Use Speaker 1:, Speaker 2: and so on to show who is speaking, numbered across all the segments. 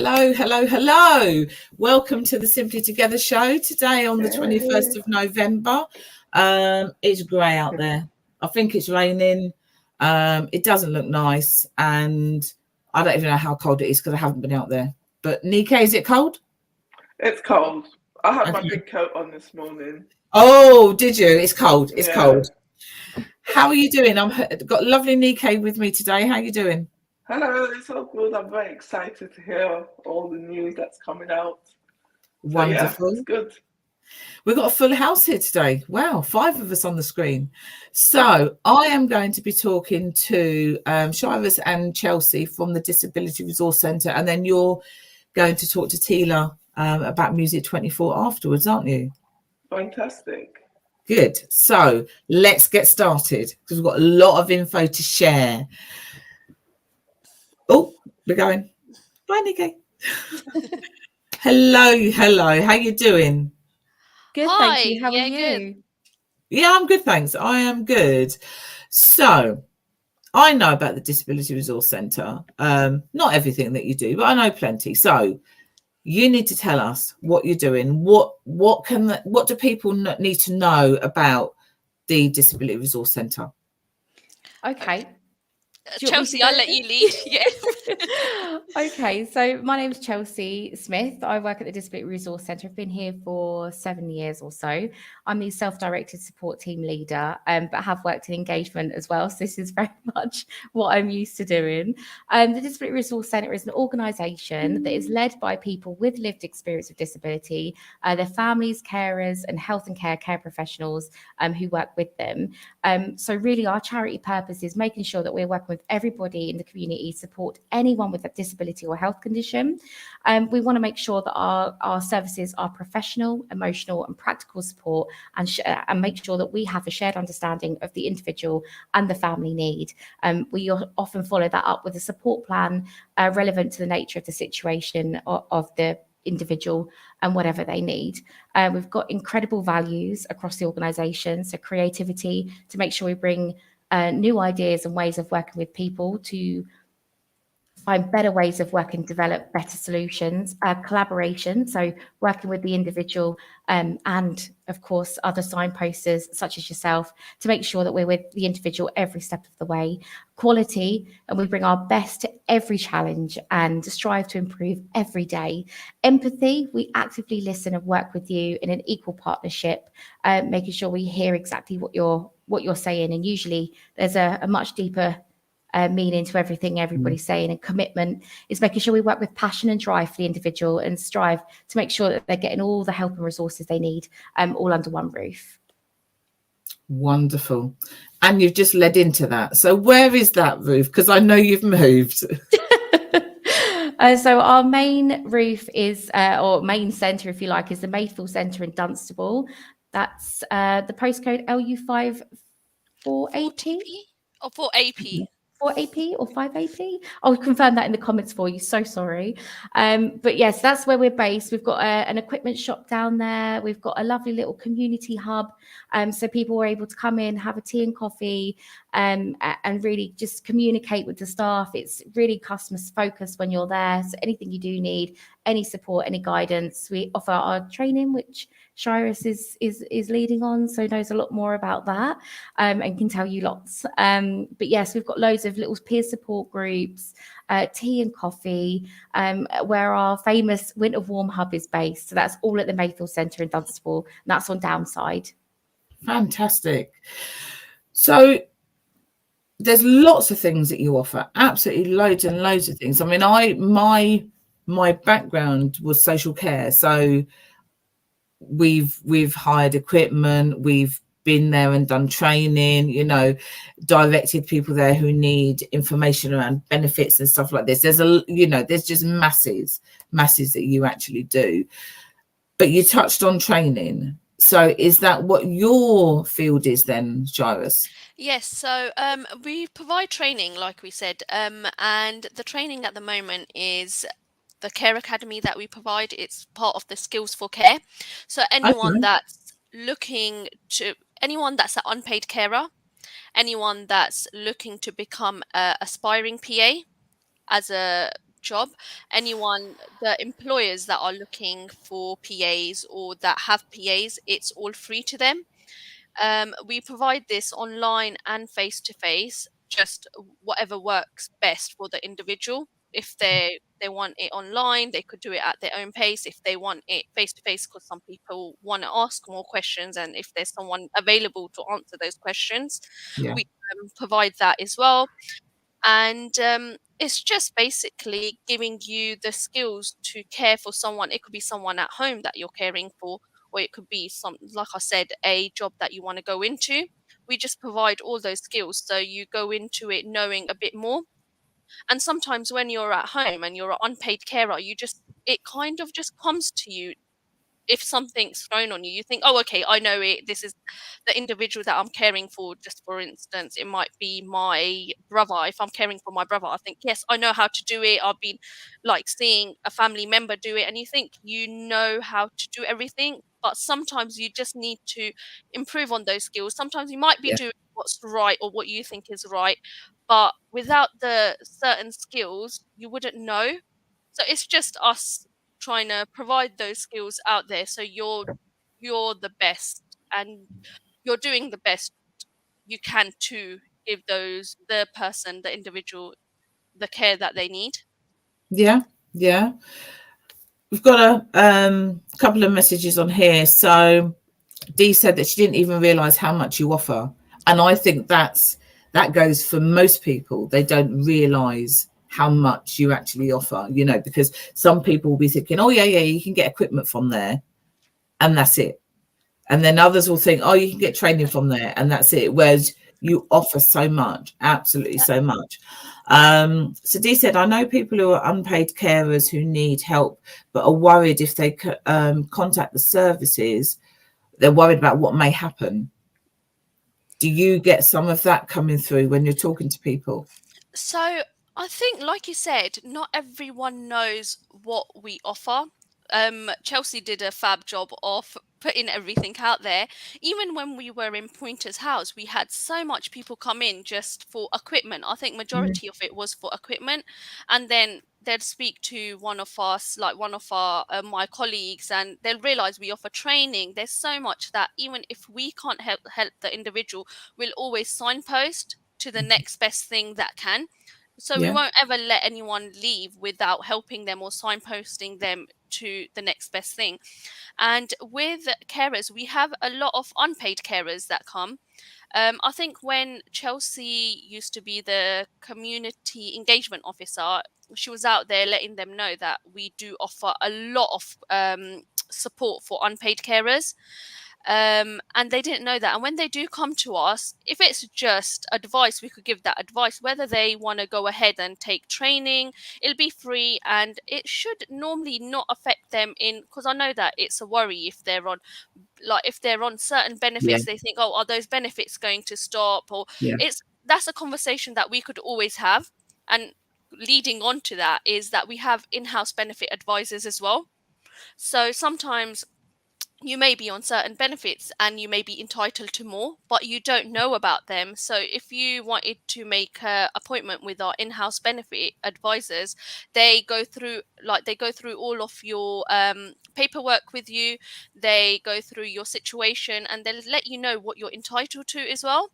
Speaker 1: Hello. Welcome to the Simply Together show today on the 21st of November. It's grey out there. I think it's raining. It doesn't look nice, and I don't even know how cold it is because I haven't been out there. But Nike, is it cold?
Speaker 2: It's cold. I had my big coat on this morning.
Speaker 1: Oh, did you? It's cold. It's cold. How are you doing? I've got lovely Nike with me today. How are you doing?
Speaker 2: Hello, it's all good. I'm very excited to hear all the news that's coming out.
Speaker 1: Wonderful.
Speaker 2: It's good.
Speaker 1: We've got a full house here today. Wow, 5 of us on the screen. So I am going to be talking to Shivers and Chelsea from the Disability Resource Centre, and then you're going to talk to Tila about Music 24 afterwards, aren't you?
Speaker 2: Fantastic.
Speaker 1: Good. So let's get started because we've got a lot of info to share. Oh, we're going. Bye, Nikki. Hello. How you doing?
Speaker 3: Good,
Speaker 4: Hi,
Speaker 3: thank you. How are you?
Speaker 4: good.
Speaker 1: Yeah, I'm good, thanks. I am good. So I know about the Disability Resource Centre. Not everything that you do, but I know plenty. So you need to tell us what you're doing. What do people need to know about the Disability Resource Centre?
Speaker 3: Okay.
Speaker 4: Chelsea, I'll let you lead. Yeah.
Speaker 3: Okay, so my name is Chelsea Smith. I work at the Disability Resource Centre. I've been here for 7 years or so. I'm the self-directed support team leader, but have worked in engagement as well. So this is very much what I'm used to doing. The Disability Resource Centre is an organisation that is led by people with lived experience of disability, their families, carers, and health and care professionals who work with them. So really our charity purpose is making sure that we're working with everybody in the community, support anyone with a disability or health condition. We want to make sure that our services are professional, emotional and practical support, and make sure that we have a shared understanding of the individual and the family need. We often follow that up with a support plan relevant to the nature of the situation of the individual and whatever they need. We've got incredible values across the organisation, so creativity to make sure we bring new ideas and ways of working with people to find better ways of working, develop better solutions, collaboration, so working with the individual and of course other signposters such as yourself to make sure that we're with the individual every step of the way. Quality, and we bring our best to every challenge and strive to improve every day. Empathy, we actively listen and work with you in an equal partnership, making sure we hear exactly what you're saying, and usually there's a much deeper meaning to everything everybody's saying. And commitment is making sure we work with passion and drive for the individual and strive to make sure that they're getting all the help and resources they need, all under one roof.
Speaker 1: Wonderful. And you've just led into that. So where is that roof? Because I know you've moved.
Speaker 3: So our main roof is, or main centre, if you like, is the Mayfield Centre in Dunstable. That's the postcode LU5 4AP?
Speaker 4: Or 4AP.
Speaker 3: 4AP or 5AP? I'll confirm that in the comments for you. So sorry. But yes, that's where we're based. We've got an equipment shop down there. We've got a lovely little community hub. So people were able to come in, have a tea and coffee, and really just communicate with the staff. It's really customer focused when you're there. So anything you do need, any support, any guidance, we offer our training, which Shirus is leading on, so knows a lot more about that, and can tell you lots. But yes, we've got loads of little peer support groups, tea and coffee, where our famous Winter Warm Hub is based. So that's all at the Mayfield Centre in Dunstable, and that's on Downside.
Speaker 1: Fantastic. So there's lots of things that you offer, absolutely loads and loads of things. I mean, my background was social care, so we've hired equipment, we've been there and done training, directed people there who need information around benefits and stuff like this. There's just masses that you actually do. But you touched on training. So is that what your field is then, Shirus?
Speaker 4: Yes, so we provide training, like we said, and the training at the moment is the Care Academy that we provide. It's part of the Skills for Care. So anyone that's anyone that's an unpaid carer, anyone that's looking to become a aspiring PA as a job. The employers that are looking for PAs or that have PAs, it's all free to them. We provide this online and face to face, just whatever works best for the individual. If they want it online, they could do it at their own pace. If they want it face to face, because some people want to ask more questions, and if there's someone available to answer those questions,
Speaker 1: Yeah.
Speaker 4: we provide that as well. And it's just basically giving you the skills to care for someone. It could be someone at home that you're caring for, or it could be like I said, a job that you want to go into. We just provide all those skills, so you go into it knowing a bit more. And sometimes when you're at home and you're an unpaid carer, it kind of just comes to you. If something's thrown on you, you think, oh, okay, I know it. This is the individual that I'm caring for. Just for instance, it might be my brother. If I'm caring for my brother, I think, yes, I know how to do it. I've been like seeing a family member do it, and you think you know how to do everything. But sometimes you just need to improve on those skills. Sometimes you might be
Speaker 1: Yeah.
Speaker 4: doing what's right or what you think is right, but without the certain skills, you wouldn't know. So it's just us trying to provide those skills out there, so you're the best, and you're doing the best you can to give the individual, the care that they need.
Speaker 1: Yeah. We've got a couple of messages on here. So Dee said that she didn't even realize how much you offer, and I think that goes for most people. They don't realize how much you actually offer, because some people will be thinking, oh yeah, you can get equipment from there, and that's it. And then others will think, oh, you can get training from there, and that's it. Whereas you offer so much, absolutely so much. So Dee said, I know people who are unpaid carers who need help, but are worried if they contact the services, they're worried about what may happen. Do you get some of that coming through when you're talking to people?
Speaker 4: So I think, like you said, not everyone knows what we offer. Chelsea did a fab job of putting everything out there. Even when we were in Pointer's house, we had so much people come in just for equipment. I think majority of it was for equipment, and then they'd speak to one of us, like one of my colleagues, and they'll realize we offer training. There's so much that even if we can't help the individual, we'll always signpost to the next best thing that can. So we won't ever let anyone leave without helping them or signposting them to the next best thing. And with carers, we have a lot of unpaid carers that come. I think when Chelsea used to be the community engagement officer, she was out there letting them know that we do offer a lot of support for unpaid carers. And they didn't know that. And when they do come to us, if it's just advice, we could give that advice. Whether they want to go ahead and take training, it'll be free, and it should normally not affect them because I know that it's a worry if they're on certain benefits. They think, oh, are those benefits going to stop? Or that's a conversation that we could always have. And leading on to that is that we have in-house benefit advisors as well. So sometimes you may be on certain benefits and you may be entitled to more, but you don't know about them. So if you wanted to make an appointment with our in-house benefit advisors, they go through all of your paperwork with you. They go through your situation, and they'll let you know what you're entitled to as well.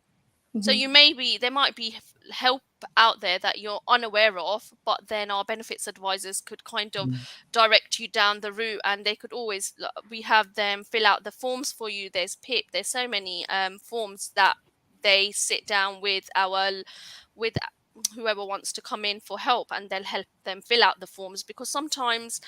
Speaker 4: So there might be help out there that you're unaware of, but then our benefits advisors could kind of direct you down the route, and they could always, we have them fill out the forms for you. There's PIP, there's so many forms that they sit down with whoever wants to come in for help, and they'll help them fill out the forms. Because sometimes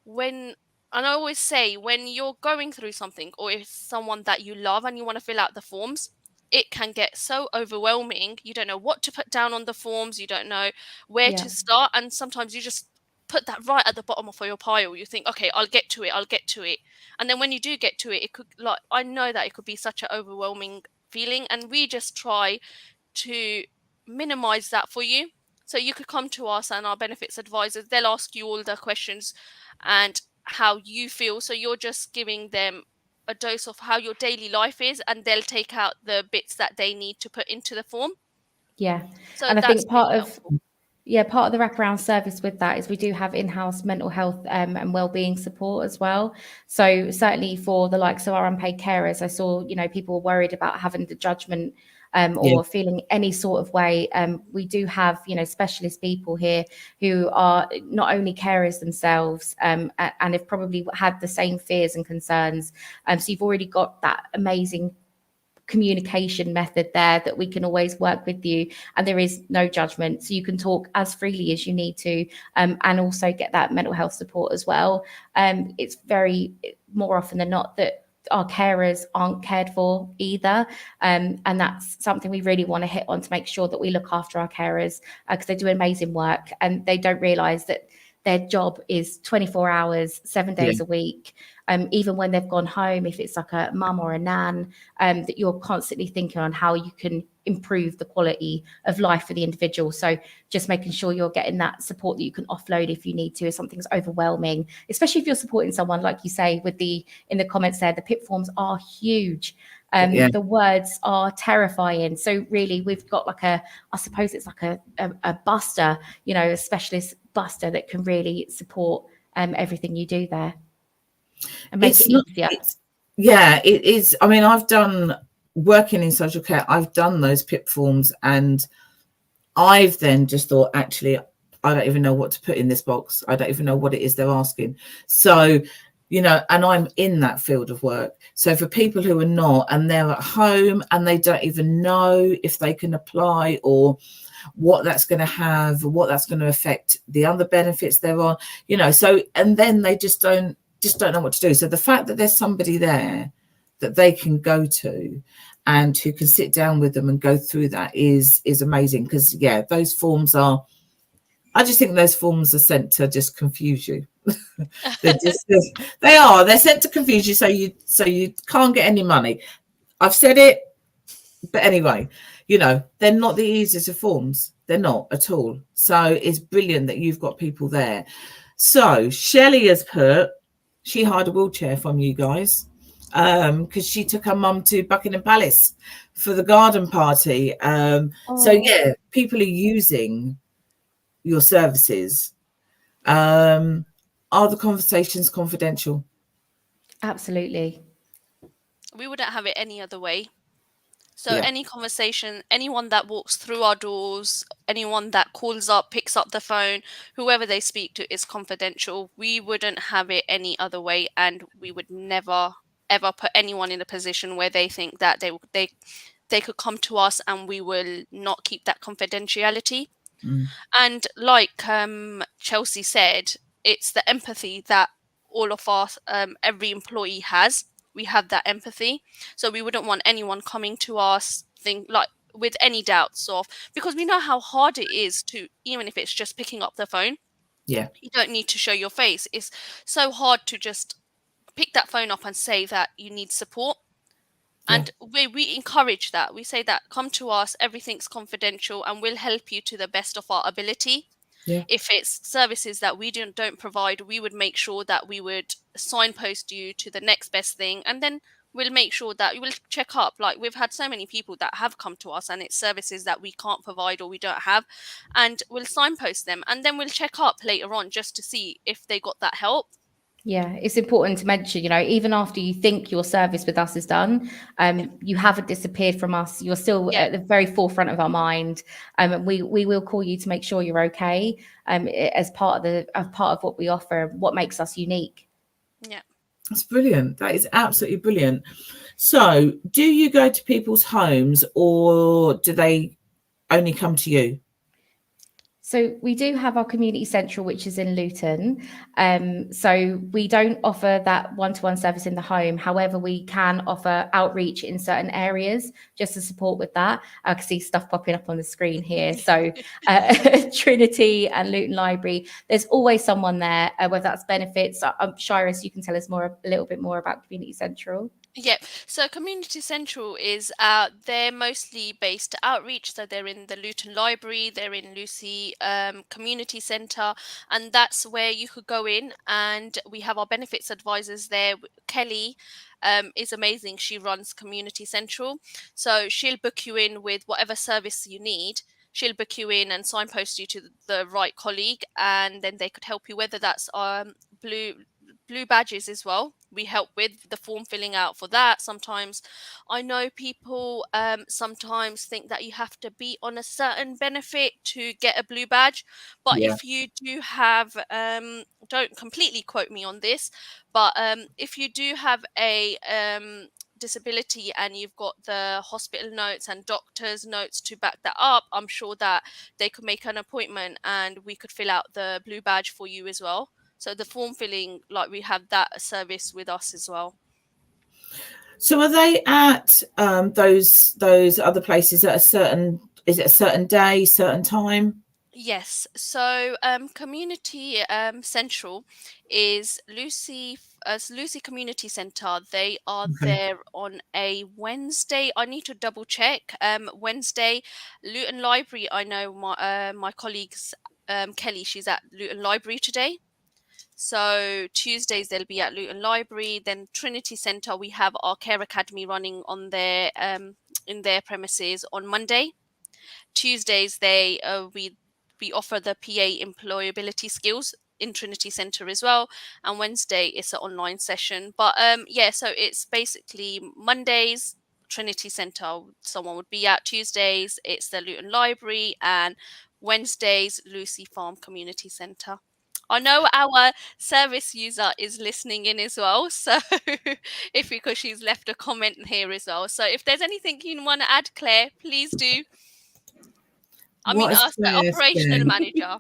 Speaker 4: and I always say, when you're going through something, or if someone that you love and you want to fill out the forms, it can get so overwhelming. You don't know what to put down on the forms. You don't know where to start. And sometimes you just put that right at the bottom of your pile. You think, okay, I'll get to it. And then when you do get to it, it could, I know that it could be such an overwhelming feeling. And we just try to minimize that for you. So you could come to us, and our benefits advisors, they'll ask you all the questions and how you feel. So you're just giving them a dose of how your daily life is, and they'll take out the bits that they need to put into the form.
Speaker 3: Yeah.
Speaker 4: So
Speaker 3: And I think part of Yeah, part of the wraparound service with that is we do have in-house mental health and wellbeing support as well. So certainly for the likes of our unpaid carers, I saw, people were worried about having the judgment or feeling any sort of way. We do have, specialist people here who are not only carers themselves and have probably had the same fears and concerns. So you've already got that amazing communication method there that we can always work with you, and there is no judgment, so you can talk as freely as you need to, and also get that mental health support as well. It's very more often than not that our carers aren't cared for either, and that's something we really want to hit on to make sure that we look after our carers, because they do amazing work and they don't realize that their job is 24 hours, 7 days a week. Even when they've gone home, if it's like a mum or a nan, that you're constantly thinking on how you can improve the quality of life for the individual. So just making sure you're getting that support that you can offload if you need to, if something's overwhelming, especially if you're supporting someone, like you say, in the comments there, the PIP forms are huge. The words are terrifying. So really we've got I suppose it's like a buster, a specialist buster that can really support everything you do there and make it easier.
Speaker 1: It is. I mean, I've done working in social care, I've done those PIP forms, and I've then just thought, actually, I don't even know what to put in this box. I don't even know what it is they're asking. So, and I'm in that field of work. So for people who are not, and they're at home and they don't even know if they can apply or what that's going to have, what that's going to affect the other benefits they're on, so, and then they just don't know what to do. So the fact that there's somebody there that they can go to and who can sit down with them and go through that is amazing. Because those forms I just think those forms are sent to just confuse you. they're sent to confuse you, so you can't get any money. I've said it, but anyway, they're not the easiest of forms. They're not at all. So it's brilliant that you've got people there. So Shelley has put, she hired a wheelchair from you guys because she took her mum to Buckingham Palace for the garden party. So people are using your services. Are the conversations confidential?
Speaker 3: Absolutely.
Speaker 4: We wouldn't have it any other way. So any conversation, anyone that walks through our doors, anyone that calls up, picks up the phone, whoever they speak to is confidential. We wouldn't have it any other way, and we would never ever put anyone in a position where they think that they could come to us and we will not keep that confidentiality. And like Chelsea said, it's the empathy that all of us, every employee has. We have that empathy, so we wouldn't want anyone coming to us with any doubts because we know how hard it is to, even if it's just picking up the phone. You don't need to show your face. It's so hard to just pick that phone up and say that you need support. And we encourage that. We say that come to us, everything's confidential, and we'll help you to the best of our ability. If it's services that we don't provide, we would make sure that we would signpost you to the next best thing, and then we'll make sure that we'll check up. Like, we've had so many people that have come to us and it's services that we can't provide or we don't have, and we'll signpost them, and then we'll check up later on just to see if they got that help.
Speaker 3: Yeah, it's important to mention, even after you think your service with us is done, you haven't disappeared from us. You're still at the very forefront of our mind. We will call you to make sure you're okay, as part of what we offer, what makes us unique.
Speaker 4: Yeah.
Speaker 1: That's brilliant. That is absolutely brilliant. So do you go to people's homes or do they only come to you?
Speaker 3: So we do have our community central, which is in Luton. So we don't offer that one-to-one service in the home. However, we can offer outreach in certain areas just to support with that. I can see stuff popping up on the screen here. So Trinity and Luton Library, there's always someone there, whether that's benefits. Shiras, you can tell us a little bit more about community central.
Speaker 4: Yeah, so Community Central is they're mostly based outreach, so they're in the Luton Library, they're in Lucy Community Centre, and that's where you could go in, and we have our benefits advisors there. Kelly is amazing. She runs Community Central, so she'll book you in with whatever service you need. she'll book you in and signpost you to the right colleague, and then they could help you, whether that's blue badges as well. We help with the form filling out for that. Sometimes I know people sometimes think that you have to be on a certain benefit to get a blue badge, but
Speaker 1: Yeah.
Speaker 4: if you do have don't completely quote me on this, but if you do have a disability and you've got the hospital notes and doctor's notes to back that up, I'm sure that they could make an appointment and we could fill out the blue badge for you as well. So the form filling, like, we have that service with us as well.
Speaker 1: So are they at those other places at a certain, is it a certain day, certain time?
Speaker 4: Yes. So Community Central is Lucy Community Centre. They are
Speaker 1: Okay.
Speaker 4: there on a Wednesday. I need to double check. Wednesday, Luton Library. I know my colleagues, Kelly, she's at Luton Library today. So Tuesdays they'll be at Luton Library. Then Trinity Centre, we have our Care Academy running on their in their premises on Monday. Tuesdays we offer the PA employability skills in Trinity Centre as well, and Wednesday it's an online session. But yeah, so it's basically Mondays Trinity Centre someone would be at, Tuesdays it's the Luton Library, and Wednesdays Lucy Farm Community Centre. I know our service user is listening in as well, so because she's left a comment here as well. So if there's anything you want to add, Claire, please do.
Speaker 1: What is
Speaker 4: Us, the
Speaker 1: Claire
Speaker 4: operational
Speaker 1: saying?
Speaker 4: manager.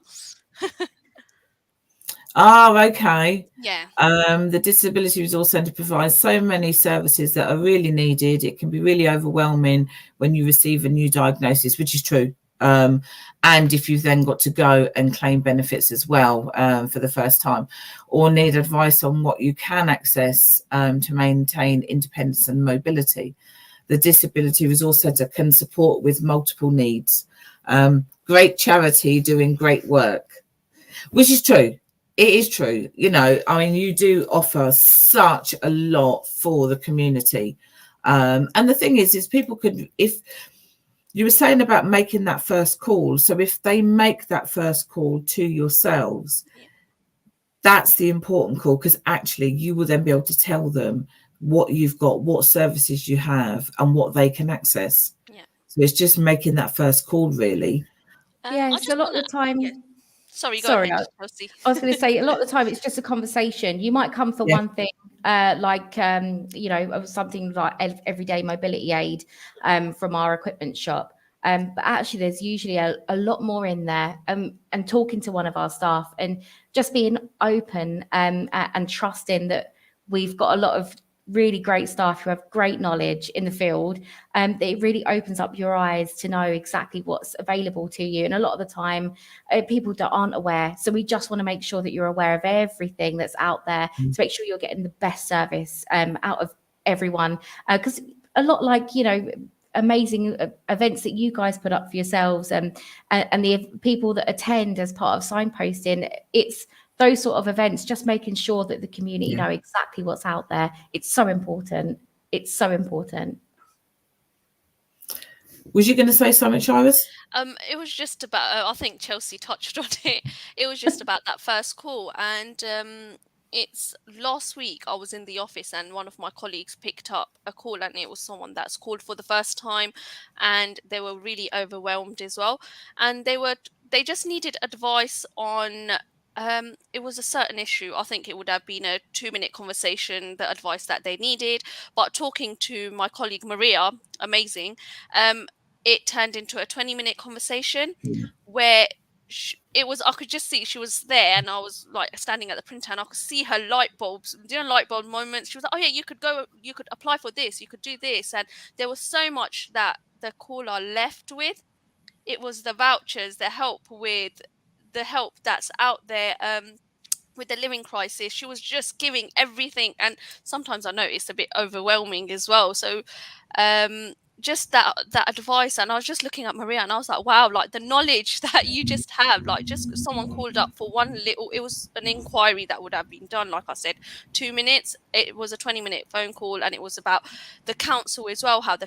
Speaker 1: Oh, okay.
Speaker 4: Yeah.
Speaker 1: The Disability Resource Centre provides so many services that are really needed. It can be really overwhelming when you receive a new diagnosis, which is true. And if you've then got to go and claim benefits as well for the first time, or need advice on what you can access to maintain independence and mobility, the Disability Resource Centre can support with multiple needs. Great charity doing great work, which is true. It is true. You know, I mean, you do offer such a lot for the community. And the thing is people could, if you were saying about making that first call, so if they make that first call to yourselves, that's the important call, because actually you will then be able to tell them what you've got, what services you have, and what they can access.
Speaker 4: Yeah.
Speaker 1: So it's just making that first call, really.
Speaker 3: Yeah, so a lot of the time.
Speaker 4: Yeah. Sorry, go
Speaker 3: Sorry,
Speaker 4: ahead, Chelsea.
Speaker 3: I was going to say, a lot of the time it's just a conversation. You might come for one thing, like you know, something like everyday mobility aid from our equipment shop. But actually, there's usually a lot more in there. And talking to one of our staff and just being open and trusting that we've got a lot of really great staff who have great knowledge in the field, it really opens up your eyes to know exactly what's available to you. And a lot of the time people that aren't aware, so we just want to make sure that you're aware of everything that's out there to make sure you're getting the best service out of everyone, because a lot, like, you know, amazing events that you guys put up for yourselves and the people that attend as part of signposting, it's those sort of events, just making sure that the community know exactly what's out there. It's so important. It's so important.
Speaker 1: Was you going to say something, Iris?
Speaker 4: It was just about, I think Chelsea touched on it. It was just about that first call. And it's last week I was in the office and one of my colleagues picked up a call, and it was someone that's called for the first time and they were really overwhelmed as well. And they just needed advice on, it was a certain issue. I think it would have been a 2-minute conversation, the advice that they needed. But talking to my colleague Maria, amazing, it turned into a 20-minute conversation where I could just see she was there, and I was like standing at the printer and I could see her light bulbs, light bulb moments. She was like, oh yeah, you could apply for this, you could do this. And there was so much that the caller left with. It was the vouchers, the help that's out there, with the living crisis. She was just giving everything, and sometimes I know it's a bit overwhelming as well. So just that advice, and I was just looking at Maria and I was like, wow, like the knowledge that you just have, like just someone called up for one little, it was an inquiry that would have been done, like I said, 2 minutes. It was a 20-minute phone call, and it was about the council as well, how the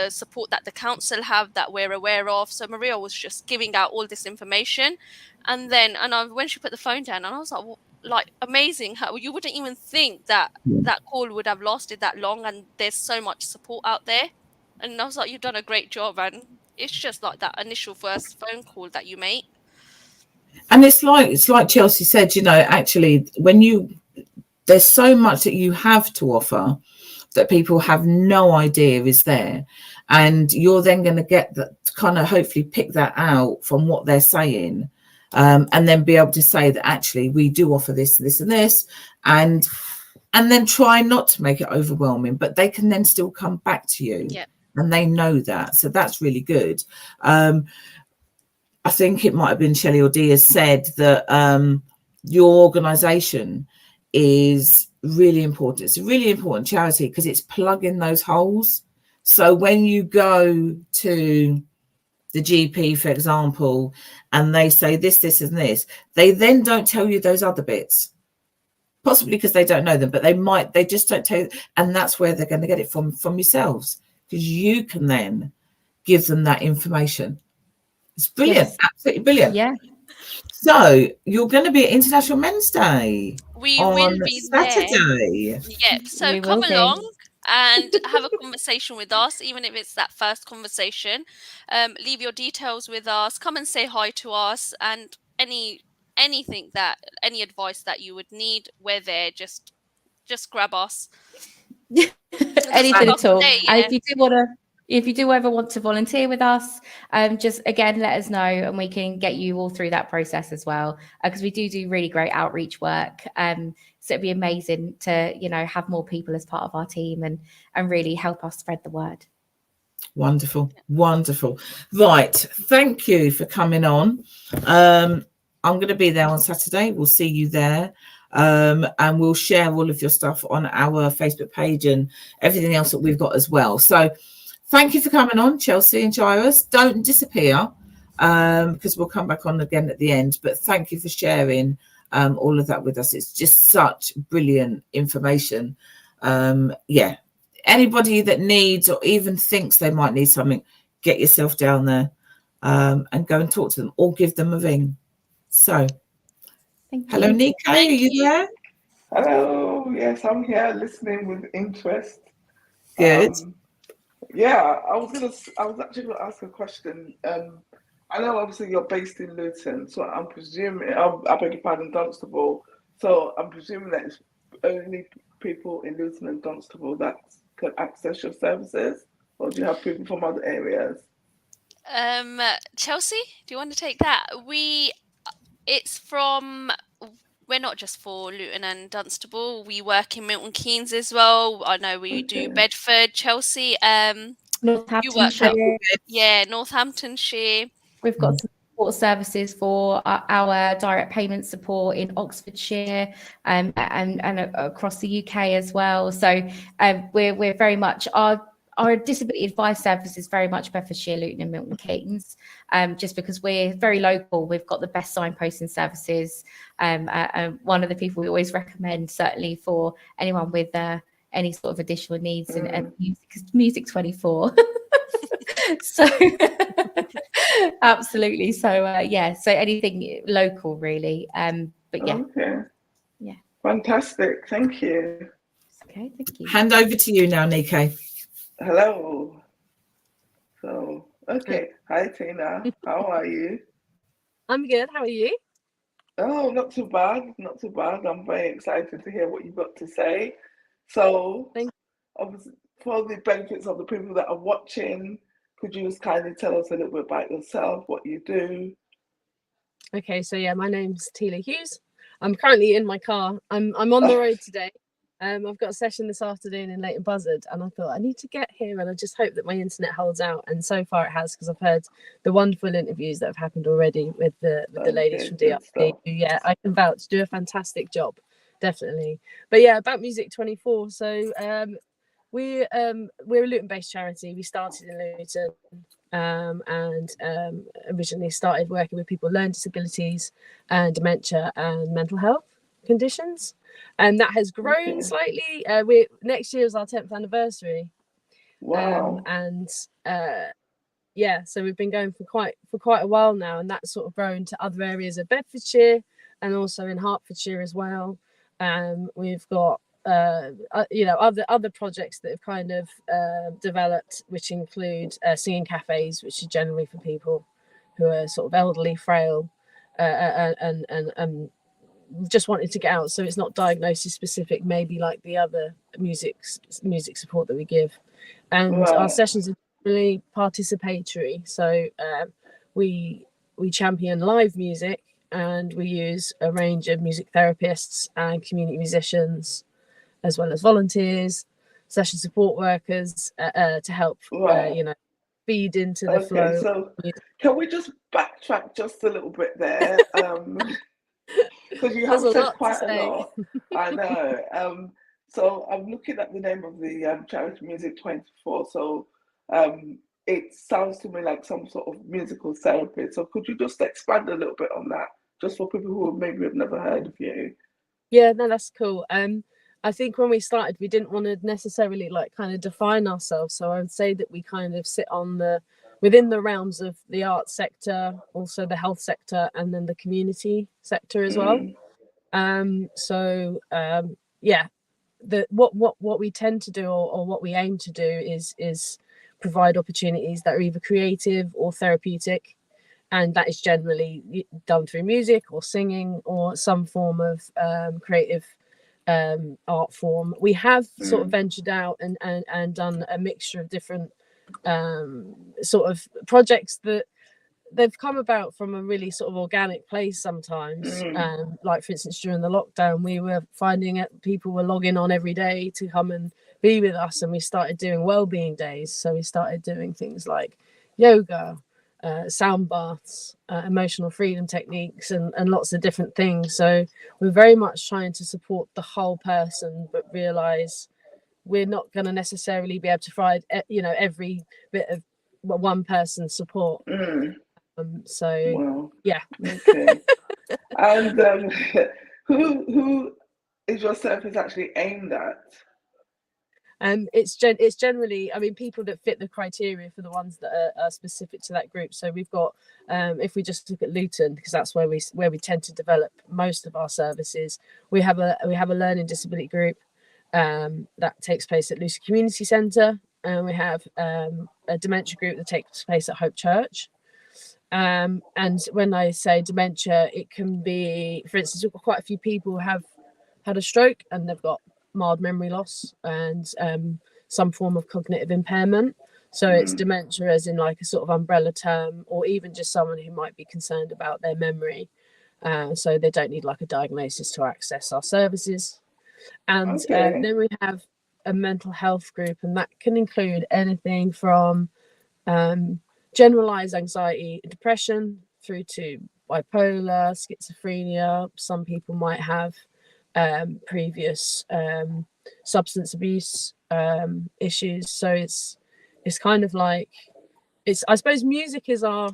Speaker 4: support that the council have that we're aware of. So Maria was just giving out all this information, and then when she put the phone down, and I was like, well, like amazing how you wouldn't even think that that call would have lasted that long, and there's so much support out there. And I was like, you've done a great job. And it's just like that initial first phone call that you make.
Speaker 1: And it's like Chelsea said, you know, actually, there's so much that you have to offer that people have no idea is there. And you're then going to get that, kind of hopefully pick that out from what they're saying, and then be able to say that actually we do offer this, this and this, and then try not to make it overwhelming, but they can then still come back to you.
Speaker 4: Yeah.
Speaker 1: And they know that. So that's really good. I think it might have been Shelley or Deez said that your organisation is really important. It's a really important charity because it's plugging those holes. So when you go to the GP, for example, and they say this, this and this, they then don't tell you those other bits. Possibly because they don't know them, but they just don't tell you. And that's where they're going to get it from yourselves. Because you can then give them that information. It's brilliant. Yes. Absolutely brilliant.
Speaker 3: Yeah.
Speaker 1: So you're going to be at International Men's Day
Speaker 4: on
Speaker 1: Saturday.
Speaker 4: Yeah. So come along and have a conversation with us, even if it's that first conversation. Leave your details with us. Come and say hi to us, and any advice that you would need, we're there. Just grab us.
Speaker 3: Anything at all. And if you do ever want to volunteer with us, just again let us know, and we can get you all through that process as well, because we do really great outreach work. So it'd be amazing to, you know, have more people as part of our team and really help us spread the word.
Speaker 1: Wonderful. Right, thank you for coming on. I'm going to be there on Saturday. We'll see you there. And we'll share all of your stuff on our Facebook page and everything else that we've got as well. So thank you for coming on, Chelsea and Jairus. Don't disappear, because we'll come back on again at the end. But thank you for sharing all of that with us. It's just such brilliant information. Anybody that needs or even thinks they might need something, get yourself down there and go and talk to them or give them a ring. So hello, Nico. Are you there?
Speaker 2: Hello. Yes, I'm here listening with interest.
Speaker 1: Good.
Speaker 2: I was actually going to ask a question. I know obviously you're based in Luton, so I'm presuming, I beg your pardon, Dunstable. So I'm presuming that it's only people in Luton and Dunstable that can access your services, or do you have people from other areas?
Speaker 4: Chelsea, do you want to take that? We're not just for Luton and Dunstable. We work in Milton Keynes as well. I know we do Bedford, Chelsea.
Speaker 3: Northamptonshire.
Speaker 4: Northamptonshire.
Speaker 3: We've got some support services for our direct payment support in Oxfordshire and across the UK as well. So we're very much our disability advice service is very much Bedfordshire, Luton and Milton Keynes, just because we're very local. We've got the best signposting services. One of the people we always recommend, certainly for anyone with any sort of additional needs and music 24. So absolutely. So so anything local really. But yeah.
Speaker 2: Okay. Yeah. Fantastic. Thank you.
Speaker 3: Okay, thank you.
Speaker 1: Hand over to you now, Nico.
Speaker 2: Hello. So, okay. Hi, Tina. How are you?
Speaker 5: I'm good. How are you?
Speaker 2: Oh, not too bad. Not too bad. I'm very excited to hear what you've got to say. So, obviously, for the benefits of the people that are watching, could you just kindly tell us a little bit about yourself, what you do?
Speaker 5: Okay, so yeah, my name's Tina Hughes. I'm currently in my car. I'm on the road today. I've got a session this afternoon in Leighton Buzzard, and I thought I need to get here, and I just hope that my internet holds out. And so far it has, because I've heard the wonderful interviews that have happened already with the ladies from DRP. Yeah, I can vouch, do a fantastic job, definitely. But yeah, about Music 24. So we're a Luton-based charity. We started in Luton, and originally started working with people with learning disabilities and dementia and mental health conditions, and that has grown slightly. Next year is our 10th anniversary.
Speaker 2: Wow.
Speaker 5: Yeah, so we've been going for quite a while now, and that's sort of grown to other areas of Bedfordshire and also in Hertfordshire as well. We've got other projects that have kind of developed, which include singing cafes, which is generally for people who are sort of elderly, frail, and just wanted to get out. So it's not diagnosis specific, maybe like the other music support that we give. And our sessions are really participatory. So we champion live music, and we use a range of music therapists and community musicians, as well as volunteers, session support workers, to help feed into the flow.
Speaker 2: So can we just backtrack just a little bit there? Because you have said quite a lot. I know. So I'm looking at the name of the charity, Music 24. So it sounds to me like some sort of musical therapy. So could you just expand a little bit on that, just for people who maybe have never heard of you?
Speaker 5: Yeah, no, that's cool. I think when we started, we didn't want to necessarily like kind of define ourselves. So I would say that we kind of sit on within the realms of the arts sector, also the health sector, and then the community sector as well. What we tend to do, or what we aim to do, is provide opportunities that are either creative or therapeutic, and that is generally done through music or singing or some form of creative art form. We have sort of ventured out and done a mixture of different sort of projects that they've come about from a really sort of organic place sometimes. Like for instance, during the lockdown, we were finding that people were logging on every day to come and be with us, and we started doing wellbeing days. So we started doing things like yoga, sound baths, emotional freedom techniques, and lots of different things. So we're very much trying to support the whole person, but realize we're not going to necessarily be able to provide every bit of one person's support. Yeah.
Speaker 2: Okay. And who is your service actually aimed at?
Speaker 5: It's generally, I mean, people that fit the criteria for the ones that are specific to that group. So we've got, if we just look at Luton, because that's where we tend to develop most of our services, we have a learning disability group that takes place at Luton Community Centre, and we have a dementia group that takes place at Hope Church. And when I say dementia, it can be, for instance, we've got quite a few people who have had a stroke and they've got mild memory loss and some form of cognitive impairment. So it's dementia as in like a sort of umbrella term, or even just someone who might be concerned about their memory. So they don't need like a diagnosis to access our services. And then we have a mental health group, and that can include anything from generalized anxiety and depression through to bipolar, schizophrenia. Some people might have previous substance abuse issues. So it's kind of like, I suppose music is our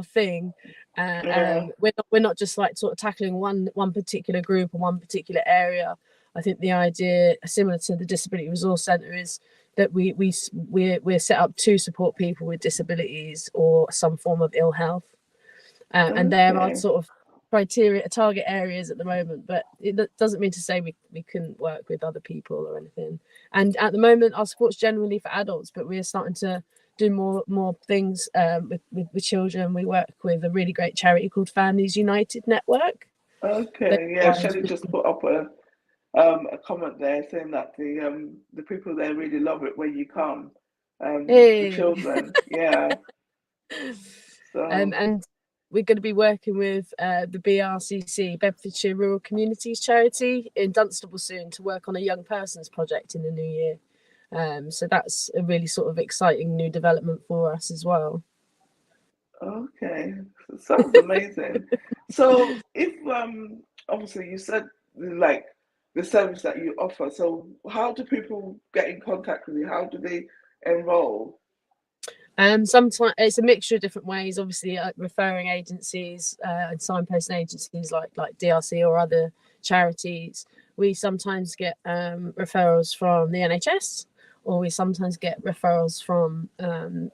Speaker 5: thing. We're not just like sort of tackling one particular group or one particular area. I think the idea, similar to the Disability Resource Centre, is that we're set up to support people with disabilities or some form of ill health, and there are sort of criteria, target areas at the moment, but it doesn't mean to say we couldn't work with other people or anything. And at the moment, our support's generally for adults, but we're starting to do more things with children. We work with a really great charity called Families United Network.
Speaker 2: Shelley just put up a comment there saying that the people there really love it when you come. The children, So
Speaker 5: and we're going to be working with the BRCC, Bedfordshire Rural Communities Charity, in Dunstable soon to work on a young person's project in the new year. So that's a really sort of exciting new development for us as well.
Speaker 2: Okay, sounds amazing. So if obviously you said like the service that you offer. So how do people get in contact with you? How do they enroll?
Speaker 5: Sometimes it's a mixture of different ways. Obviously, referring agencies and signposting agencies like DRC or other charities. We sometimes get referrals from the NHS, or we sometimes get referrals from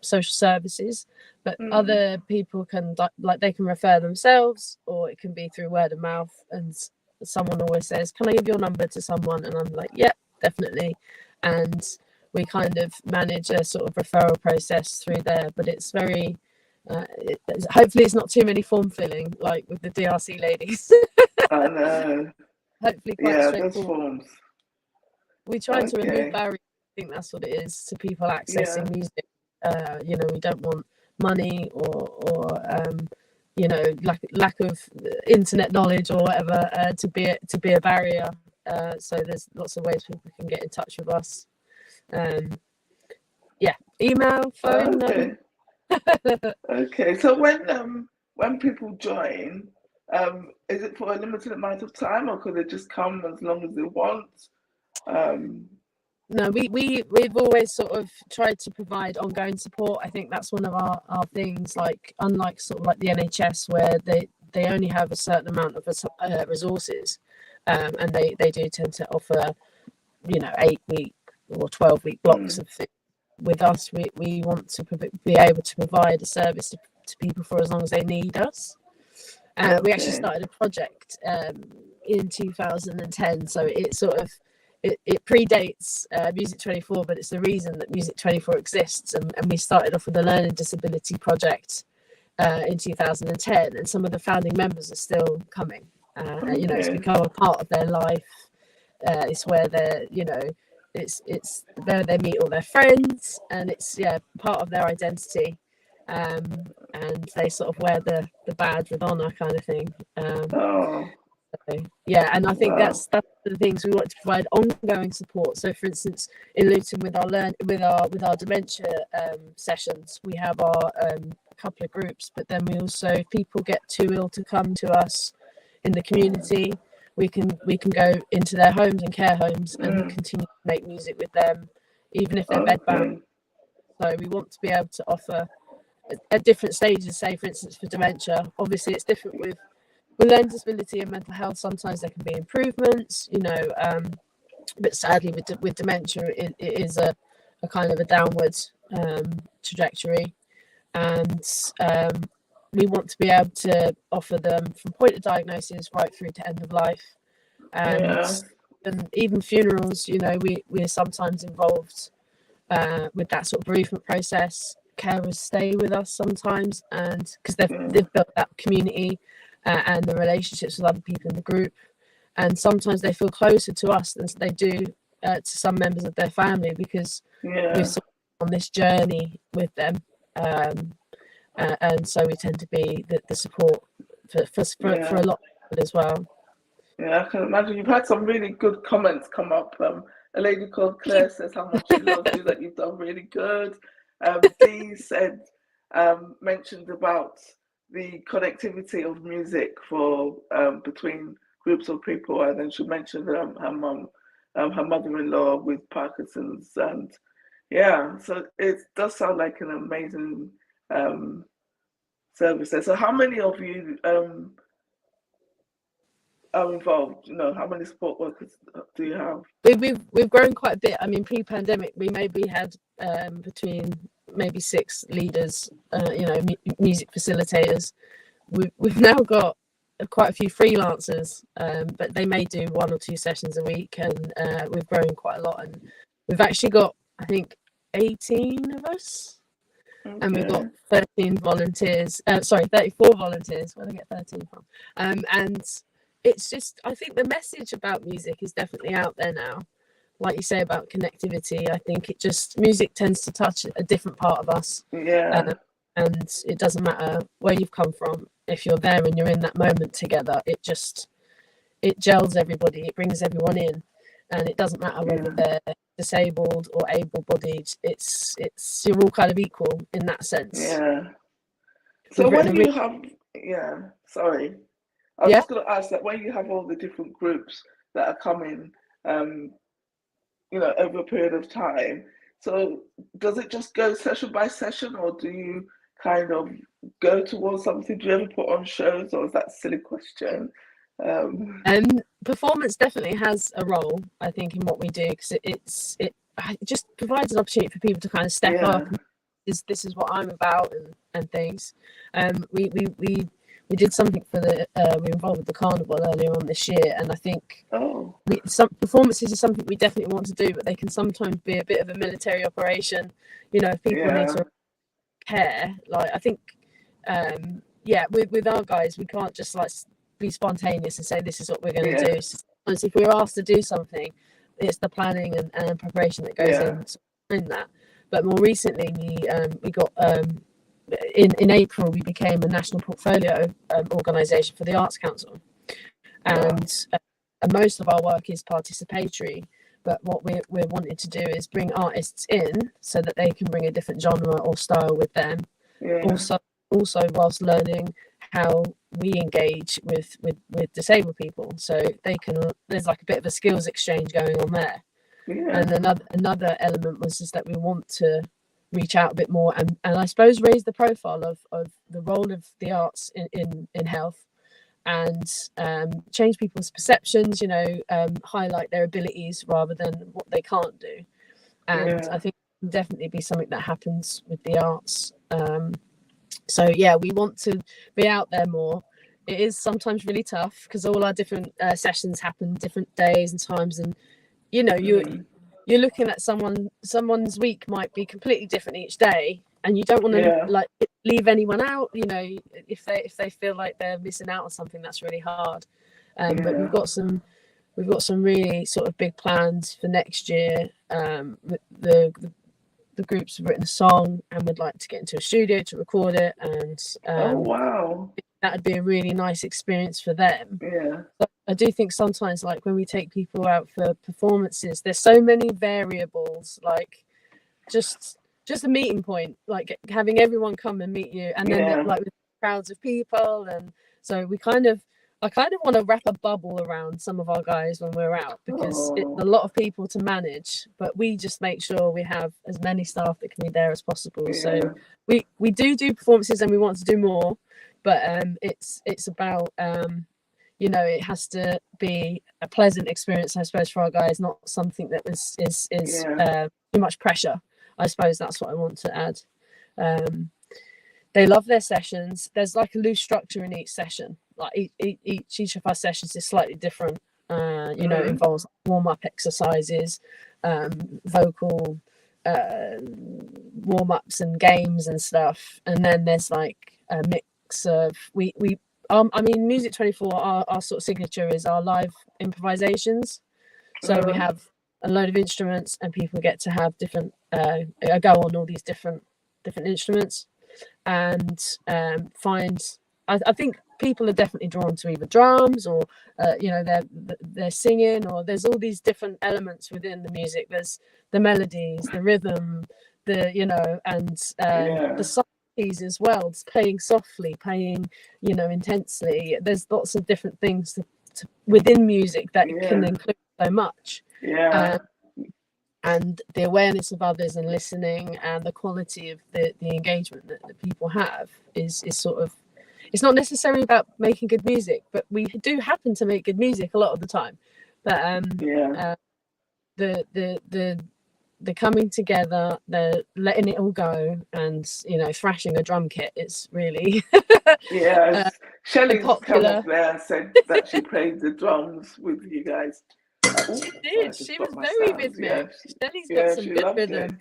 Speaker 5: social services. But other people can they can refer themselves, or it can be through word of mouth. And someone always says, "Can I give your number to someone?" And I'm like, "Yeah, definitely." And we kind of manage a sort of referral process through there, but it's very hopefully it's not too many form filling like with the DRC ladies.
Speaker 2: I know.
Speaker 5: Hopefully quite straightforward.
Speaker 2: Those forms.
Speaker 5: We try to remove barriers. I think that's what it is, to people accessing music. You know, we don't want money or you know, lack of internet knowledge or whatever to be a barrier. So there's lots of ways people can get in touch with us. Email, phone.
Speaker 2: Okay, so when people join, is it for a limited amount of time, or could they just come as long as they want?
Speaker 5: No, we've always sort of tried to provide ongoing support. I think that's one of our things, like unlike sort of like the NHS, where they only have a certain amount of resources, and they do tend to offer, you know, 8-week or 12-week blocks of things. With us, we want to be able to provide a service to people for as long as they need us. We actually started a project in 2010, so it sort of it predates Music 24, but it's the reason that Music 24 exists. And we started off with a learning disability project in 2010, and some of the founding members are still coming. You know, it's become a part of their life. It's where they're, you know, it's where they meet all their friends, and it's part of their identity. And they sort of wear the badge with honour, kind of thing. And I think that's the things we want to provide ongoing support. So, for instance, in Luton, with our dementia sessions, we have our couple of groups, but then we also, if people get too ill to come to us in the community, we can go into their homes and care homes and continue to make music with them, even if they're bedbound. So we want to be able to offer at different stages. Say, for instance, for dementia, obviously it's different with learning disability and mental health. Sometimes there can be improvements, you know, but sadly with dementia it is a kind of a downward trajectory, and we want to be able to offer them from point of diagnosis right through to end of life. And even funerals, you know, we're sometimes involved with that sort of bereavement process. Carers stay with us sometimes, and because they've built that community and the relationships with other people in the group, and sometimes they feel closer to us than they do to some members of their family, because we're sort of on this journey with them, and so we tend to be the support for a lot of people as well.
Speaker 2: I can imagine. You've had some really good comments come up. A lady called Claire says how much she loves you, that you've done really good. Deez said, mentioned about the connectivity of music for between groups of people, and then she mentioned her mum, her mother-in-law with Parkinson's, and so it does sound like an amazing service there. So how many of you are involved? You know, how many support workers do you have?
Speaker 5: We've grown quite a bit. I mean, pre-pandemic, we maybe had between maybe 6 leaders, you know, music facilitators. We've now got quite a few freelancers, but they may do 1 or 2 sessions a week, and we've grown quite a lot. And we've actually got, I think, 18 of us, and we've got 13 volunteers. 34 volunteers. Where did I get 13 from? And it's just, I think the message about music is definitely out there now. Like you say about connectivity, I think music tends to touch a different part of us. And it doesn't matter where you've come from. If you're there and you're in that moment together, it gels everybody. It brings everyone in, and it doesn't matter whether they're disabled or able-bodied. It's you're all kind of equal in that sense.
Speaker 2: So when you have, sorry. I was just going to ask that when you have all the different groups that are coming you know, over a period of time. So does it just go session by session, or do you kind of go towards something? Do you ever put on shows, or is that a silly question?
Speaker 5: Performance definitely has a role, I think, in what we do, because it just provides an opportunity for people to kind of step up. This is what I'm about, and things. We did something for we were involved with the carnival earlier on this year, and I think some performances are something we definitely want to do, but they can sometimes be a bit of a military operation. You know, if people need to care, like I think, with our guys, we can't just like be spontaneous and say this is what we're going to do. Sometimes if we're asked to do something, it's the planning and preparation that goes in that. But more recently, we got in April, we became a national portfolio organisation for the Arts Council, and most of our work is participatory. But what we're wanting to do is bring artists in so that they can bring a different genre or style with them. Also, whilst learning how we engage with disabled people, so there's like a bit of a skills exchange going on there. And another element was just that we want to reach out a bit more and I suppose raise the profile of the role of the arts in health, and change people's perceptions, you know, highlight their abilities rather than what they can't do. And I think it can definitely be something that happens with the arts. So we want to be out there more. It is sometimes really tough because all our different sessions happen different days and times, and you know, you're looking at someone's week might be completely different each day, and you don't want to like leave anyone out. You know, if they feel like they're missing out on something, that's really hard. But we've got some really sort of big plans for next year. The groups have written a song and would like to get into a studio to record it, and that'd be a really nice experience for them. But I do think sometimes, like when we take people out for performances, there's so many variables, like just a meeting point, like having everyone come and meet you, and then like with crowds of people, and so I kind of want to wrap a bubble around some of our guys when we're out, because it's a lot of people to manage, but we just make sure we have as many staff that can be there as possible. So we do performances and we want to do more, but it's about you know, it has to be a pleasant experience, I suppose, for our guys, not something that is too much pressure. I suppose that's what I want to add. They love their sessions. There's like a loose structure in each session. Like each of our sessions is slightly different. You know, involves warm-up exercises, vocal warm-ups and games and stuff. And then there's like a mix of I mean, Music 24, our sort of signature is our live improvisations. So we have a load of instruments, and people get to have different go on all these different instruments, and I think people are definitely drawn to either drums or you know, they're singing, or there's all these different elements within the music. There's the melodies, the rhythm, you know, and the subtleties as well. It's playing softly, playing, you know, intensely. There's lots of different things to within music that can include so much. And the awareness of others and listening, and the quality of the engagement that people have is sort of, it's not necessarily about making good music, but we do happen to make good music a lot of the time. But the coming together, the letting it all go, and you know, thrashing a drum kit, it's really
Speaker 2: Shelley come up there and said that she played the drums with you guys.
Speaker 5: She did. She was very rhythmic. Shelley's got some good rhythm.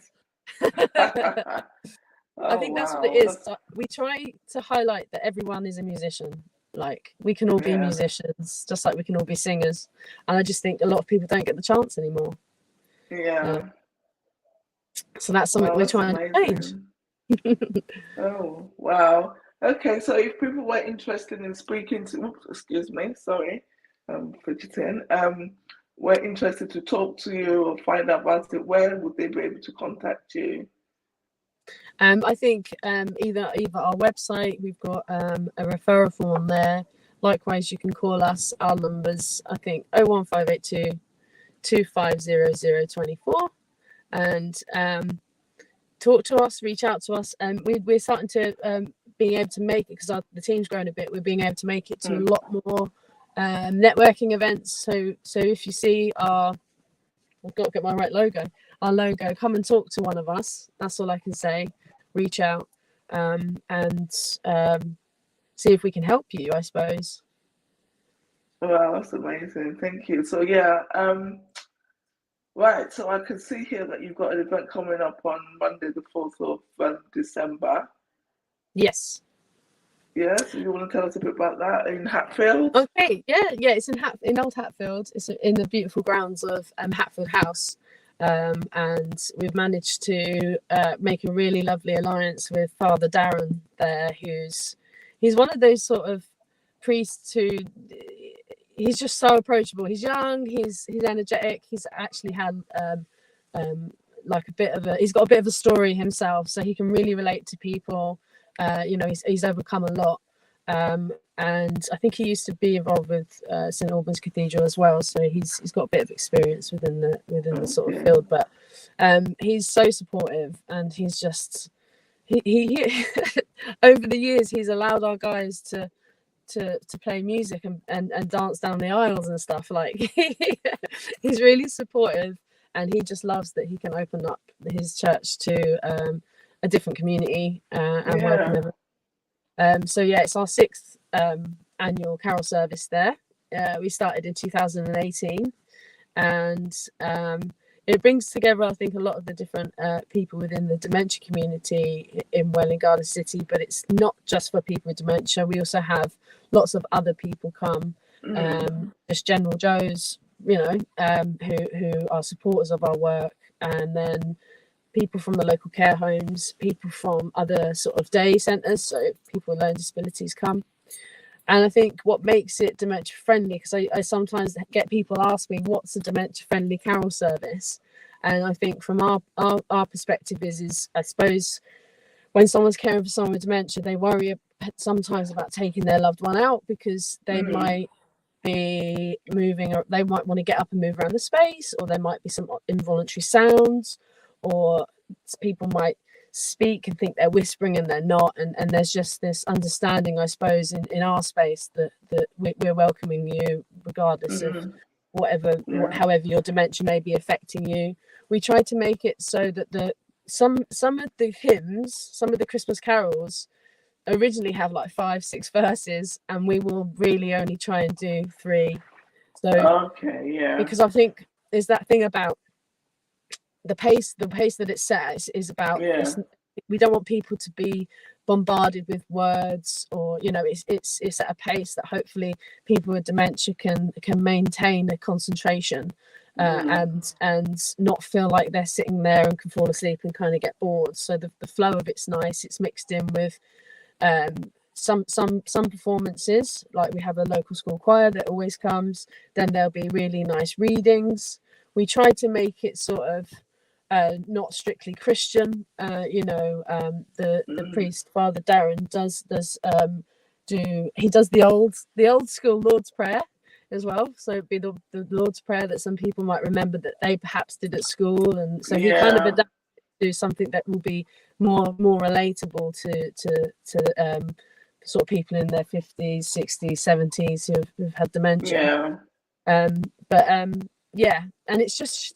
Speaker 5: I think that's what it is. We try to highlight that everyone is a musician. Like, we can all be musicians, just like we can all be singers. And I just think a lot of people don't get the chance anymore. So that's something we're trying to change.
Speaker 2: Oh, wow. Okay, so if people were interested in speaking to, fidgeting, were interested to talk to you or find out about it, where would they be able to contact you?
Speaker 5: I think either our website, we've got a referral form there. Likewise, you can call us. Our numbers, I think, 01582 250024, and talk to us, reach out to us. And we're starting to being able to make it, because the team's grown a bit, we're being able to make it to a lot more networking events. So if you see I've got to get my right logo, our logo, come and talk to one of us. That's all I can say. Reach out and see if we can help you, I suppose.
Speaker 2: Wow, that's amazing. Thank you. So yeah, right. So I can see here that you've got an event coming up on Monday, the 4th of December.
Speaker 5: Yes.
Speaker 2: Yeah. So you want to tell us a bit about that in Hatfield?
Speaker 5: Okay. Yeah. It's in Old Hatfield. It's in the beautiful grounds of Hatfield House. And we've managed to make a really lovely alliance with Father Darren there, he's one of those sort of priests who, he's just so approachable. He's young, he's energetic, he's actually had like he's got a bit of a story himself, so he can really relate to people. He's overcome a lot. And I think he used to be involved with St Albans Cathedral as well, so he's got a bit of experience within the sort of field. But he's so supportive, and he's just he over the years he's allowed our guys to play music and dance down the aisles and stuff. Like he's really supportive, and he just loves that he can open up his church to a different community and welcome everyone. So yeah, it's our 6th annual carol service there. We started in 2018, and it brings together, I think, a lot of the different people within the dementia community in Welwyn Garden City. But it's not just for people with dementia. We also have lots of other people come, just general Joes, who are supporters of our work, and then people from the local care homes, people from other sort of day centres, so people with learning disabilities come. And I think what makes it dementia friendly, because I sometimes get people ask me, what's a dementia friendly carol service? And I think from our perspective is I suppose when someone's caring for someone with dementia, they worry sometimes about taking their loved one out, because they might be moving, or they might want to get up and move around the space, or there might be some involuntary sounds, or people might speak and think they're whispering and they're not, and there's just this understanding, I suppose, in our space that we're welcoming you regardless of however your dementia may be affecting you. We try to make it so that some of the hymns, some of the Christmas carols originally have like 5-6 verses, and we will really only try and do 3. So because I think there's that thing about the pace that it sets is about we don't want people to be bombarded with words, or it's at a pace that hopefully people with dementia can maintain their concentration and not feel like they're sitting there and can fall asleep and kind of get bored. So the flow of it's nice. It's mixed in with some performances, like we have a local school choir that always comes. Then there'll be really nice readings. We try to make it sort of not strictly Christian. The priest, Father Darren, does the old school Lord's Prayer as well. So it'd be the Lord's Prayer that some people might remember that they perhaps did at school, and so he kind of adapted to something that will be more relatable to sort of people in their 50s, 60s, 70s who've had dementia. And it's just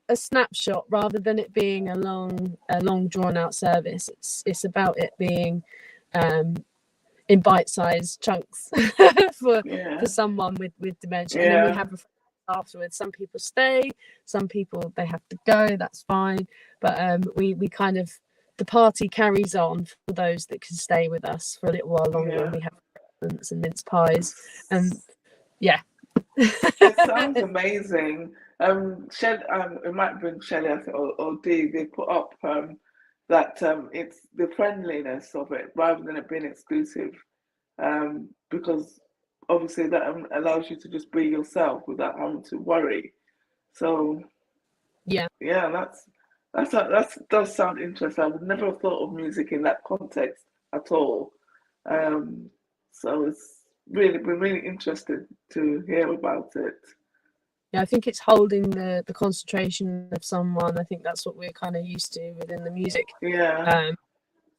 Speaker 5: a snapshot rather than it being a long drawn out service. It's about it being in bite-sized chunks for someone with dementia. And then we have afterwards. Some people stay, some people they have to go, that's fine. But we kind of, the party carries on for those that can stay with us for a little while longer. And we have presents and mince pies, and
Speaker 2: it sounds amazing. It might have been Shelley or Dee. They put up that it's the friendliness of it rather than it being exclusive, because obviously that allows you to just be yourself without having to worry. So that does sound interesting. I would never have thought of music in that context at all. So it's really been really interested to hear about it.
Speaker 5: I think it's holding the concentration of someone. I think that's what we're kind of used to within the music.
Speaker 2: Yeah.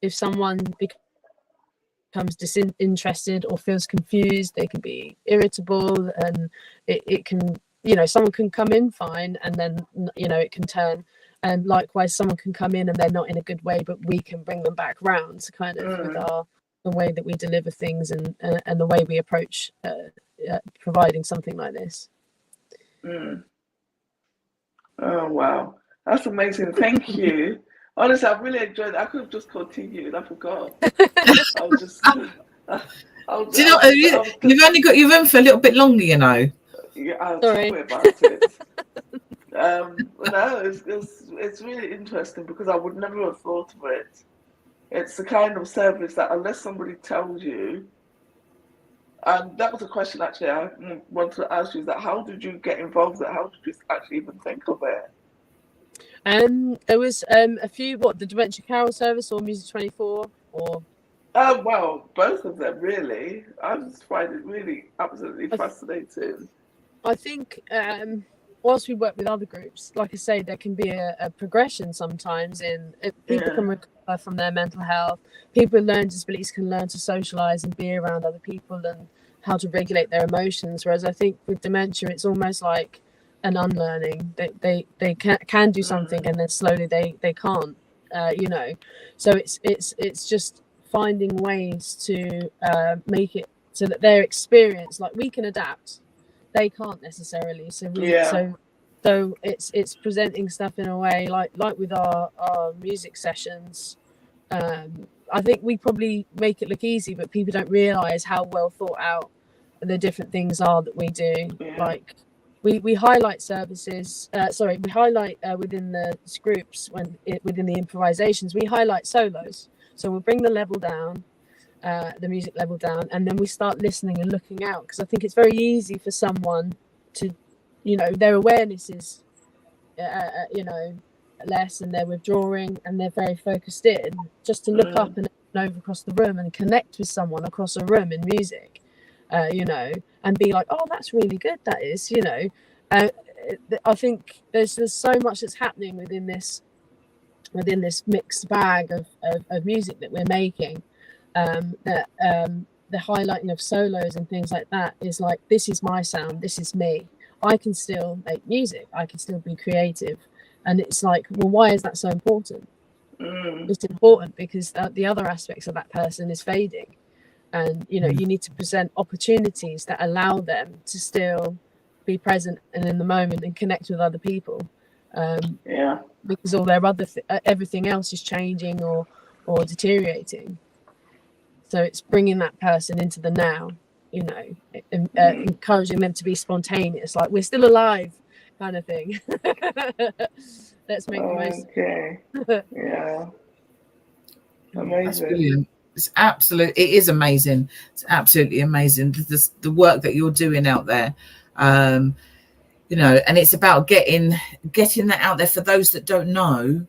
Speaker 5: If someone becomes disinterested or feels confused, they can be irritable, and it can, someone can come in fine and then, it can turn. And likewise, someone can come in and they're not in a good way, but we can bring them back round kind of with the way that we deliver things and the way we approach providing something like this.
Speaker 2: Oh, wow. That's amazing. Thank you. Honestly, I've really enjoyed it. I could have just continued. I forgot. I was just...
Speaker 1: Do you know, you've only got your room for a little bit longer,
Speaker 2: Yeah, I'll tell you about it. But no, it's really interesting because I would never have thought of it. It's the kind of service that unless somebody tells you, and that was a question actually I wanted to ask you, is that how did you get involved in it? How did you actually even think of it?
Speaker 5: There was a few, the Dementia Carol service or Music 24 or...
Speaker 2: Well, both of them really. I just find it really absolutely fascinating.
Speaker 5: I think whilst we work with other groups, like I say, there can be a progression sometimes in people can recover from their mental health. People with learning disabilities can learn to socialise and be around other people and how to regulate their emotions. Whereas I think with dementia, it's almost like an unlearning. They can do something and then slowly they can't. So it's just finding ways to make it so that their experience, like we can adapt, they can't necessarily. So it's presenting stuff in a way like with our music sessions. I think we probably make it look easy, but people don't realise how well thought out the different things are that we do. Like we highlight services. We highlight within the groups within the improvisations. We highlight solos. So we'll bring the level down, the music level down, and then we start listening and looking out, because I think it's very easy for someone to, their awareness is, less, and they're withdrawing and they're very focused in, just to look up and over across the room and connect with someone across a room in music, and be like, oh, that's really good, that is, I think there's so much that's happening within this mixed bag of music that we're making, that the highlighting of solos and things like that is like, this is my sound, this is me, I can still make music, I can still be creative. And it's like, well, why is that so important? It's important because the other aspects of that person is fading, and you need to present opportunities that allow them to still be present and in the moment and connect with other people. Because all their everything else is changing or deteriorating. So it's bringing that person into the now, encouraging them to be spontaneous, like we're still alive kind of thing. Let's make the most.
Speaker 2: Yeah. Amazing.
Speaker 1: That's brilliant. It is amazing. It's absolutely amazing. The work that you're doing out there. And it's about getting that out there for those that don't know.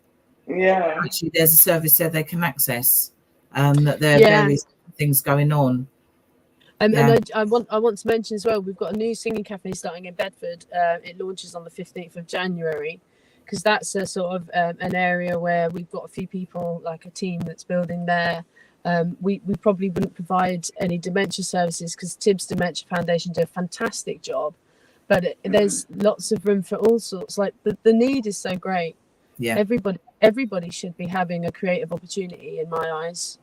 Speaker 1: Actually, there's a service there they can access. That there are various things going on.
Speaker 5: And I want to mention as well, we've got a new singing cafe starting in Bedford. It launches on the 15th of January, because that's a sort of an area where we've got a few people, like a team that's building there. We probably wouldn't provide any dementia services because Tues Dementia Foundation do a fantastic job, but there's lots of room for all sorts. Like the need is so great. Everybody should be having a creative opportunity, in my eyes.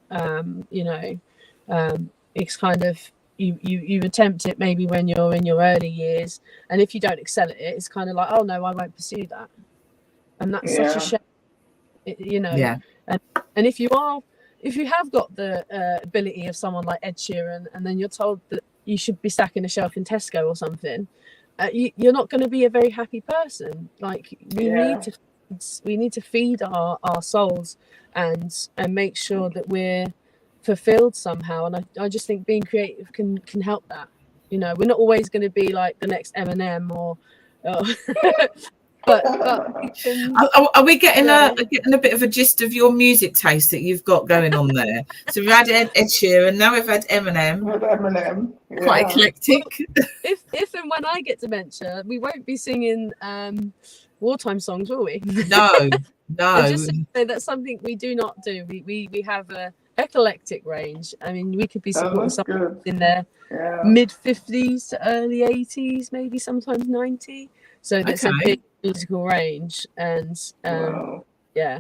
Speaker 5: It's kind of you attempt it maybe when you're in your early years, and if you don't excel at it, it's kind of like, oh no, I won't pursue that, and that's such a shame. And if you have got the ability of someone like Ed Sheeran, and then you're told that you should be stacking a shelf in Tesco or something, you're not going to be a very happy person. Like we need to feed our souls and make sure that we're fulfilled somehow. And I just think being creative can help that. We're not always going to be like the next Eminem or but we can,
Speaker 1: Are we getting
Speaker 5: yeah.
Speaker 1: a bit of a gist of your music taste that you've got going on there? So we've had Ed Sheeran, now we've had Eminem.
Speaker 2: With Eminem, yeah.
Speaker 1: Quite eclectic.
Speaker 5: If and when I get dementia, we won't be singing wartime songs, will we?
Speaker 1: No.
Speaker 5: Just to say that's something we do not do. We have a eclectic range. I mean, we could be supporting someone in their mid-50s to early 80s, maybe sometimes 90. So that's a big musical range, and yeah.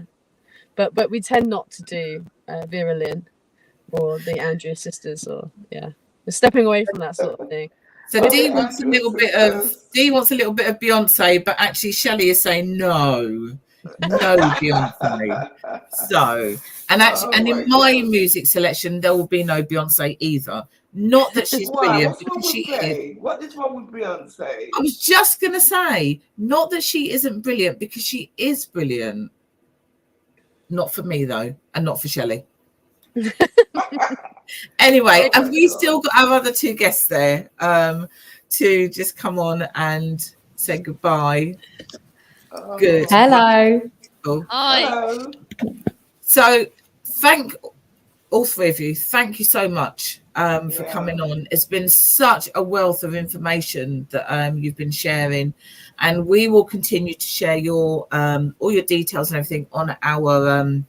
Speaker 5: But we tend not to do Vera Lynn or the Andrea Sisters, or we're stepping away from that sort of thing.
Speaker 1: So Dee wants a little bit of Beyonce, but actually Shelley is saying no Beyonce. So, and in my music selection, there will be no Beyonce either. Not that she's brilliant, because she is.
Speaker 2: What is wrong with Beyonce?
Speaker 1: I was just going to say, not that she isn't brilliant, because she is brilliant. Not for me, though, and not for Shelley. Anyway, have we still got our other two guests there to just come on and say goodbye? Good.
Speaker 3: Hello.
Speaker 4: Hi.
Speaker 2: Hello.
Speaker 1: So thank all three of you. Thank you so much for coming on. It's been such a wealth of information that you've been sharing, and we will continue to share your all your details and everything on our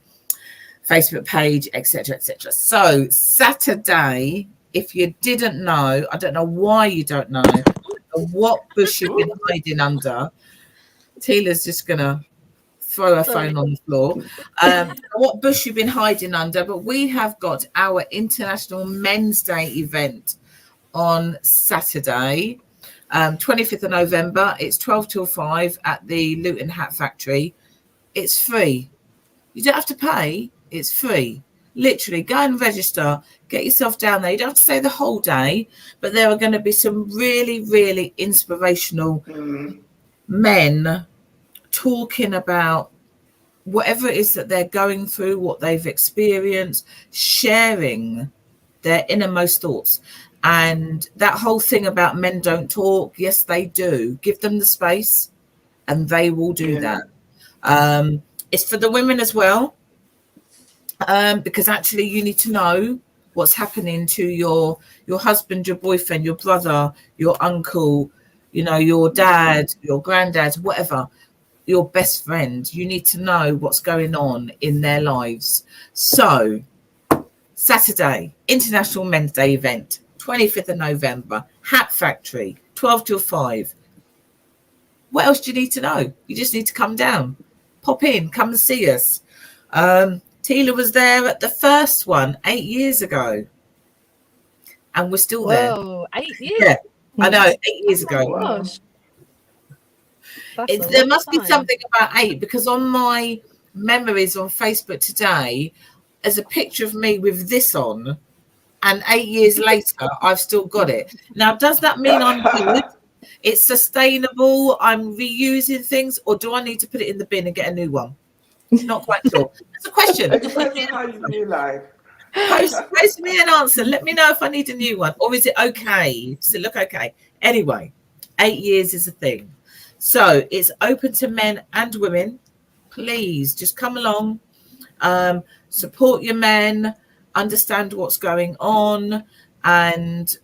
Speaker 1: Facebook page, etc. So Saturday, if you didn't know, I don't know why you don't know, I don't know what bush you've been hiding under. Tila's just gonna throw her phone on the floor. What bush you've been hiding under, but we have got our International Men's Day event on Saturday, 25th of November. It's 12 till 5 at the Luton Hat Factory. It's free. You don't have to pay. It's free. Literally, go and register. Get yourself down there. You don't have to stay the whole day, but there are going to be some really, really inspirational men talking about whatever it is that they're going through, what they've experienced, sharing their innermost thoughts. And that whole thing about men don't talk, yes, they do. Give them the space and they will do that. It's for the women as well. Because actually you need to know what's happening to your husband, your boyfriend, your brother, your uncle, your dad, your granddad, whatever, your best friend. You need to know what's going on in their lives. So Saturday, International Men's Day event, 25th of November, Hat Factory, 12 till 5. What else do you need to know? You just need to come down, pop in, come and see us. Tila was there at the first one 8 years ago, and we're still there.
Speaker 5: Whoa, 8 years?
Speaker 1: Yeah, I know, 8 years ago.
Speaker 5: Gosh.
Speaker 1: There must be something about 8, because on my memories on Facebook today, there's a picture of me with this on, and 8 years later, I've still got it. Now, does that mean I'm good? It's sustainable, I'm reusing things, or do I need to put it in the bin and get a new one? Not quite sure. That's a question.
Speaker 2: It depends on how you view life.
Speaker 1: Post me an answer. Let me know if I need a new one, or is it okay? Does it look okay? Anyway, 8 years is a thing. So it's open to men and women. Please just come along, support your men, understand what's going on, and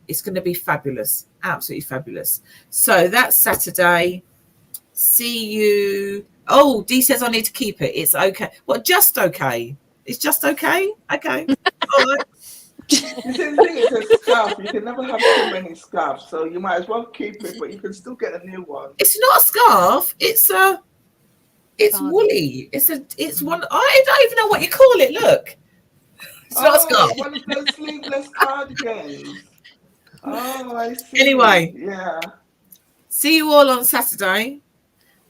Speaker 1: it's going to be fabulous. Absolutely fabulous. So that's Saturday. See you. Oh, Dee says I need to keep it. It's okay. Well, just okay. It's just okay. Okay. All right.
Speaker 2: You see, the thing is, a scarf. You can never have too many scarves, so you might as well keep it, but you can still get a new one.
Speaker 1: It's not a scarf. It's woolly. It's one. I don't even know what you call it. Look, it's not a scarf.
Speaker 2: One of those sleeveless cardigans. Oh, I see.
Speaker 1: Anyway,
Speaker 2: see
Speaker 1: you all on Saturday.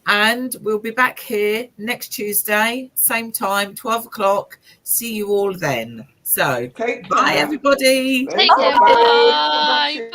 Speaker 1: And we'll be back here next Tuesday, same time, 12 o'clock. See you all then. So, bye, everybody.
Speaker 4: Take care. Bye.